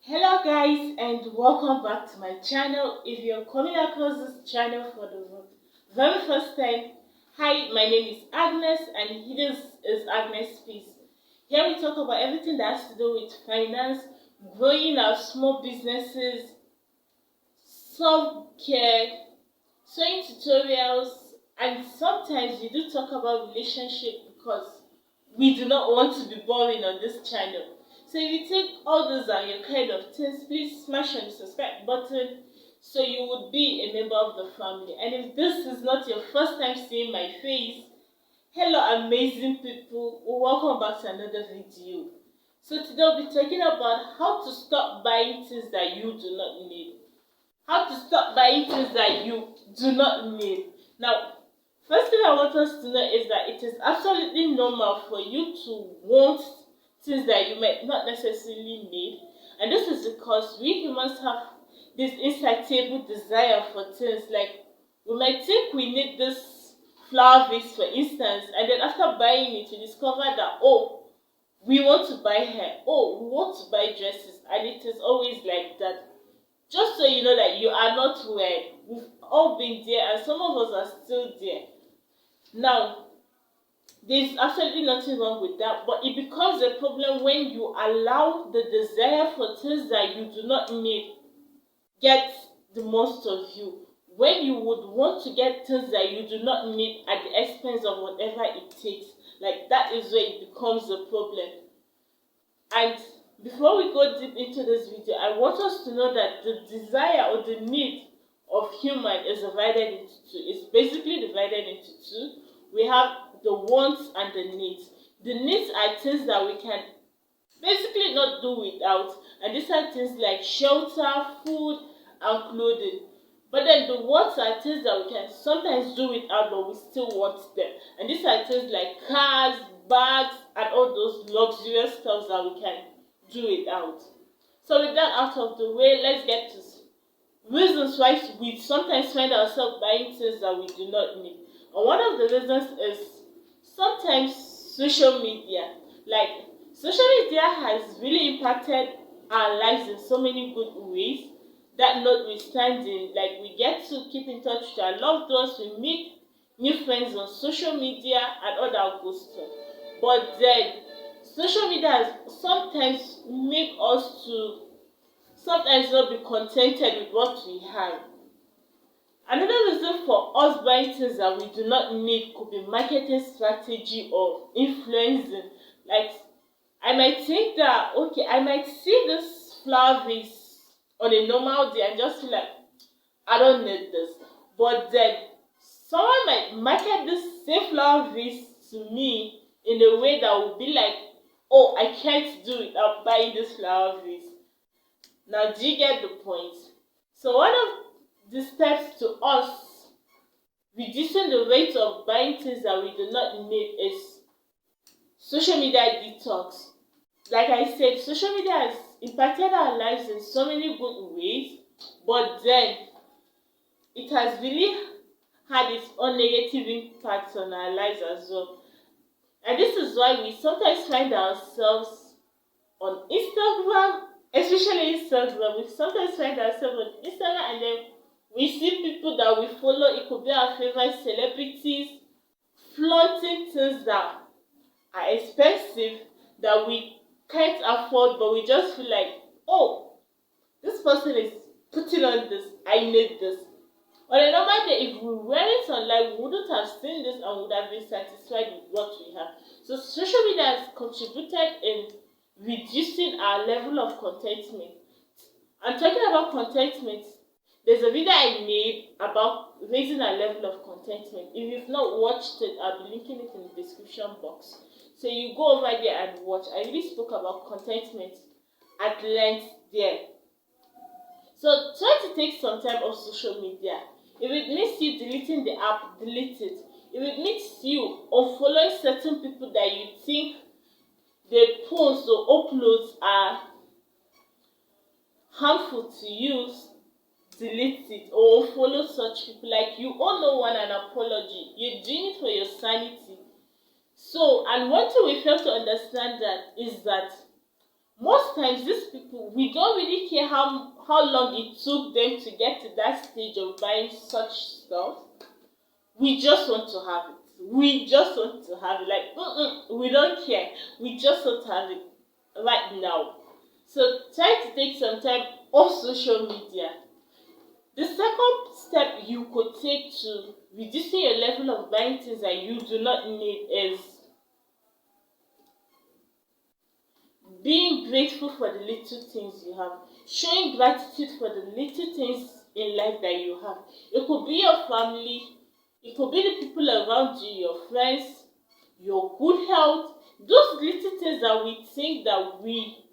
Hello guys and welcome back to my channel. If you're coming across this channel for the very first time, hi, my name is Agnes and this is Agnes Peace. Here we talk about everything that has to do with finance, growing our small businesses, self-care, sewing tutorials, and sometimes we do talk about relationship because we do not want to be boring on this channel. So if you think all those are your kind of things, please smash on the subscribe button so you would be a member of the family. And if this is not your first time seeing my face, hello amazing people, welcome back to another video. So today we'll be talking about how to stop buying things that you do not need. How to stop buying things that you do not need. Now, first thing I want us to know is that it is absolutely normal for you to want things that you might not necessarily need. And this is because we humans have this insatiable desire for things. Like, we might think we need this flower vase, for instance, and then after buying it, we discover that, oh, we want to buy hair, oh, we want to buy dresses, and it is always like that. Just so you know that you are not weird. We've all been there and some of us are still there. Now, there's absolutely nothing wrong with that, but it becomes a problem when you allow the desire for things that you do not need get the most of you. When you would want to get things that you do not need at the expense of whatever it takes, like that is where it becomes a problem. And before we go deep into this video, I want us to know that the desire or the need of human is divided into two. It's basically divided into two. We have the wants and the needs. The needs are things that we can basically not do without, and these are things like shelter, food, and clothing. But then the wants are things that we can sometimes do without, but we still want them. And these are things like cars, bags, and all those luxurious stuff that we can do without. So with that out of the way, let's get to reasons why we sometimes find ourselves buying things that we do not need. And one of the reasons is sometimes social media. Like, social media has really impacted our lives in so many good ways. That notwithstanding, like, we get to keep in touch with our loved ones, we meet new friends on social media and all that good stuff. But then social media has sometimes make us to sometimes not be contented with what we have. Another reason for us buying things that we do not need could be marketing strategy or influencing. Like, I might think that, okay, I might see this flower vase on a normal day and just feel like, I don't need this. But then someone might market this same flower vase to me in a way that will be like, oh, I can't do it, without buying this flower vase. Now, do you get the point? So one of the steps to us reducing the rate of buying things that we do not need is social media detox. Like I said, social media has impacted our lives in so many good ways, but then it has really had its own negative impacts on our lives as well. And this is why we sometimes find ourselves on Instagram, especially Instagram. We sometimes find ourselves on Instagram and then we see people that we follow. It could be our favorite celebrities flaunting things that are expensive, that we can't afford, but we just feel like, oh, this person is putting on this, I need this. On a normal day, if we were it online, we wouldn't have seen this and would have been satisfied with what we have. So social media has contributed in reducing our level of contentment. And talking about contentment, there's a video I made about raising our level of contentment. If you've not watched it, I'll be linking it in the description box. So you go over there and watch. I really spoke about contentment at length there. So try to take some time off social media. If it means you deleting the app, delete it. If it means you unfollowing certain people that you think their posts or uploads are harmful to you, delete it or unfollow such people. Like, you owe no one an apology. You're doing it for your sanity. So, and one thing we fail to understand that is that Most times these people, we don't really care how long it took them to get to that stage of buying such stuff. We just want to have it. We just want to have it. Like, we don't care. We just want to have it right now. So try to take some time off social media. The second step you could take to reducing your level of buying things that you do not need is being grateful for the little things you have. Showing gratitude for the little things in life that you have. It could be your family, it could be the people around you, your friends, your good health. Those little things that we think that we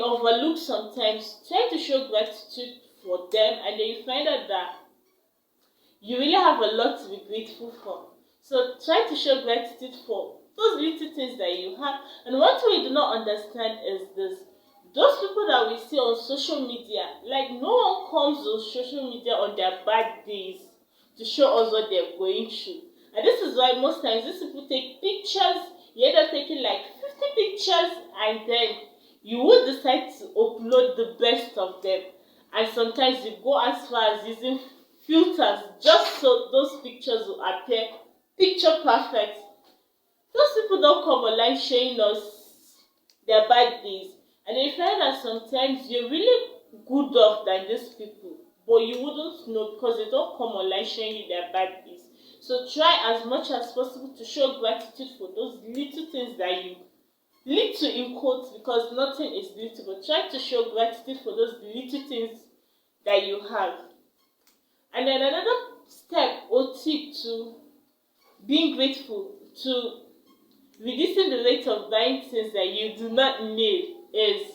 overlook sometimes. Try to show gratitude for them, and then you find out that you really have a lot to be grateful for. So try to show gratitude for those little things that you have. And one thing we do not understand is this: those people that we see on social media, like, no one comes on social media on their bad days to show us what they're going through. And this is why most times these people take pictures. You end up taking like 50 pictures, and then you would decide to upload the best of them. And sometimes you go as far as using filters just so those pictures will appear picture perfect. Those people don't come online showing us their bad days, and you find that sometimes you're really good off than these people, but you wouldn't know because they don't come online showing you their bad days. So try as much as possible to show gratitude for those little things that you, little in quotes, because nothing is little, but try to show gratitude for those little things that you have. And then another step or tip to being grateful, to reducing the rate of buying things that you do not need, is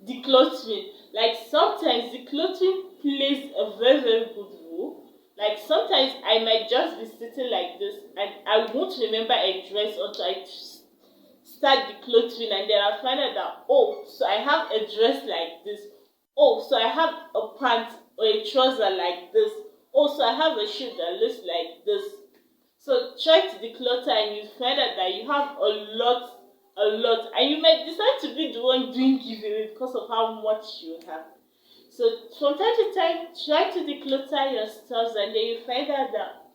decluttering. Like, sometimes decluttering plays a very, very good role. Like, sometimes I might just be sitting like this and I won't remember a dress until I start decluttering, and then I find out that, oh, so I have a dress like this. Oh, so I have a pant or a trouser like this. Oh, so I have a shoe that looks like this. So try to declutter, and you find out that you have a lot, and you might decide to be the one doing giveaway because of how much you have. So from time to time, try to declutter your stuff, and then you find out that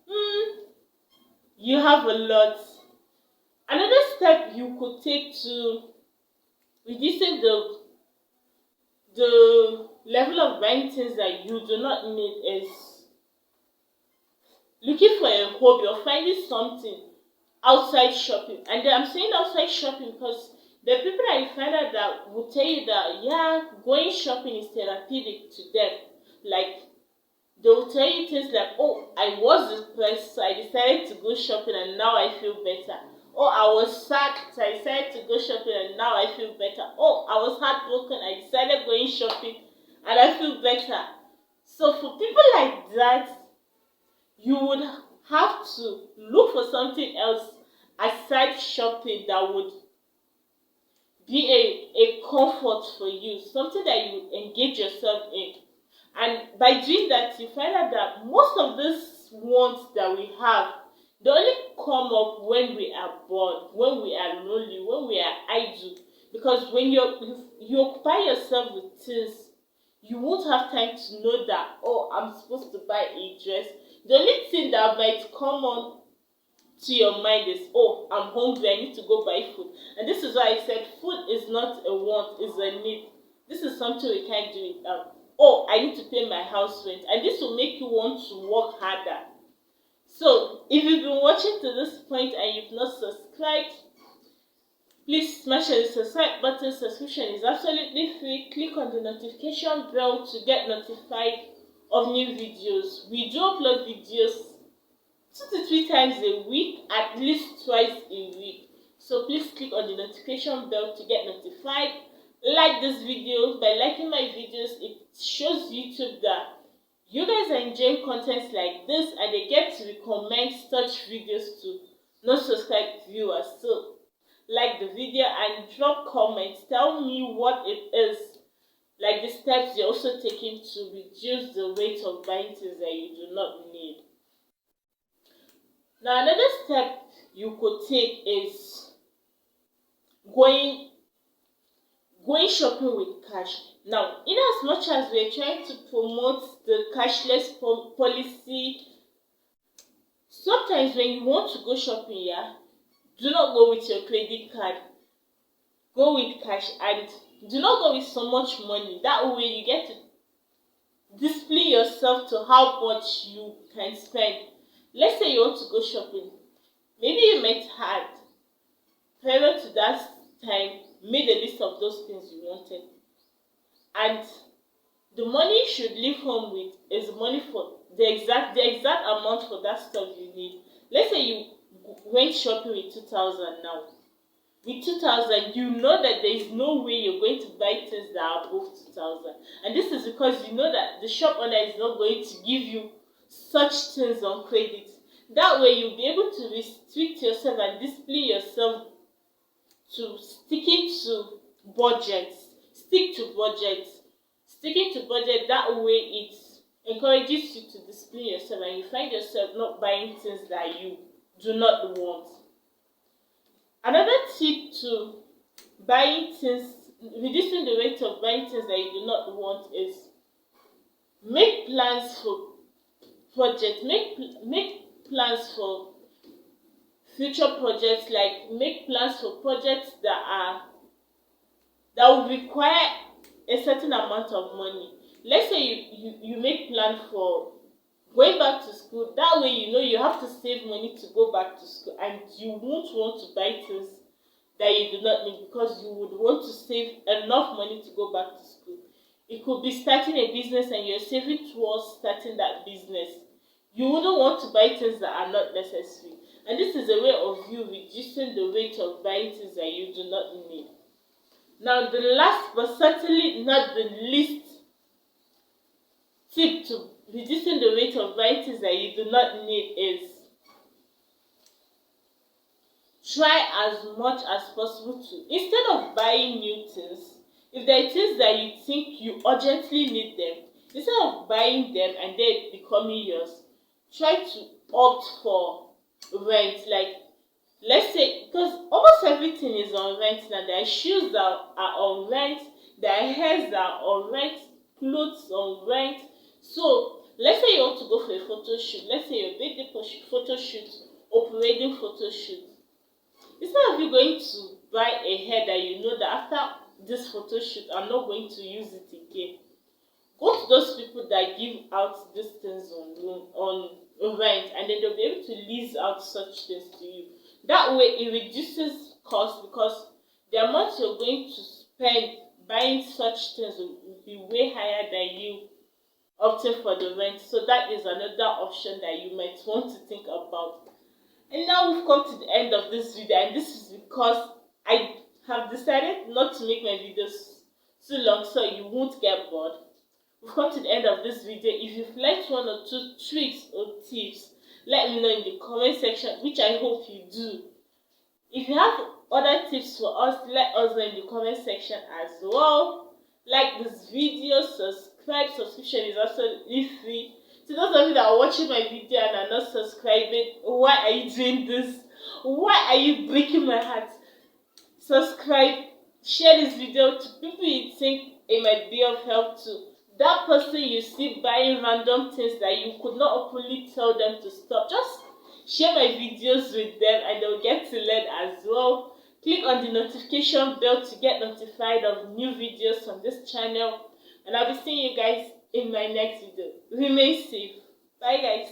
you have a lot. Another step you could take to reducing the level of buying things that you do not need is looking for a hobby or finding something outside shopping. And I'm saying outside shopping because the people that you find out that will tell you that, yeah, going shopping is therapeutic to them. Like, they will tell you things like, oh, I was depressed, so I decided to go shopping and now I feel better. Oh, I was sad, so I decided to go shopping and now I feel better. Oh, I was heartbroken, I decided going shopping and I feel better. So for people like that, you would have to look for something else aside shopping that would be a comfort for you, something that you would engage yourself in. And by doing that, you find out that most of these wants that we have, they only come up when we are bored, when we are lonely, when we are idle. Because when you occupy yourself with things, you won't have time to know that, oh, I'm supposed to buy a dress. The only thing that might come on to your mind is, oh, I'm hungry, I need to go buy food. And this is why I said food is not a want, it's a need. This is something we can't do without. Oh, I need to pay my house rent, and this will make you want to work harder. So if you've been watching to this point and you've not subscribed, please smash the subscribe button. Subscription is absolutely free. Click on the notification bell to get notified of new videos. We do upload videos 2 to 3 times a week, at least twice a week. So please click on the notification bell to get notified. Like this video. By liking my videos, it shows YouTube that you guys are enjoying content like this, and they get to recommend such videos to non-subscribed viewers. So like the video and drop comments. Tell me what it is, like the steps you're also taking to reduce the rate of buying things that you do not need. Now, another step you could take is going going shopping with cash. Now, in as much as we're trying to promote the cashless policy, sometimes when you want to go shopping, yeah, do not go with your credit card. Go with cash, and do not go with so much money. That way you get to display yourself to how much you can spend. Let's say you want to go shopping. Maybe you might had prior to that time made a list of those things you wanted, and the money you should leave home with is money for the exact amount for that stuff you need. Let's say you went shopping with 2,000 now. With 2,000, you know that there is no way you're going to buy things that are above 2,000, and this is because you know that the shop owner is not going to give you such things on credit. That way you'll be able to restrict yourself and discipline yourself to sticking to budgets. Stick to budgets. Sticking to budget, that way it encourages you to discipline yourself, and you find yourself not buying things that you do not want. Another tip to buying things, reducing the rate of buying things that you do not want, is make plans for projects. Make plans for future projects. Like, make plans for projects that will require a certain amount of money. Let's say you make plan for going back to school. That way you know you have to save money to go back to school, and you won't want to buy things that you do not need because you would want to save enough money to go back to school. It could be starting a business and you're saving towards starting that business. You wouldn't want to buy things that are not necessary, and this is a way of you reducing the rate of buying things that you do not need. Now, the last but certainly not the least tip to reducing the rate of buying things that you do not need is try as much as possible to, instead of buying new things, if there are things that you think you urgently need them, instead of buying them and then becoming yours, try to opt for rent. Like, let's say, because almost everything is on rent now. There are shoes that are on rent, there are hairs that are on rent, clothes on rent. So let's say you want to go for a photo shoot. Let's say your birthday photo shoot or wedding photo shoot. Instead of you going to buy a hair that you know that after this photo shoot I'm not going to use it again, go to those people that give out these things on rent, and then they'll be able to lease out such things to you. That way it reduces cost, because the amount you're going to spend buying such things will be way higher than you opting for the rent. So that is another option that you might want to think about. And now we've come to the end of this video, and this is because I have decided not to make my videos too long so you won't get bored. We've come to the end of this video. If you've liked one or two tricks or tips, let me know in the comment section, which I hope you do. If you have other tips for us, let us know in the comment section as well. Like this video, subscribe. Subscription is absolutely free. To those of you that are watching my video and are not subscribing, why are you doing this? Why are you breaking my heart? Subscribe, share this video to people you think it might be of help to. That person you see buying random things that you could not openly tell them to stop, just share my videos with them and they'll get to learn as well. Click on the notification bell to get notified of new videos on this channel, and I'll be seeing you guys in my next video. Remain safe. Bye guys.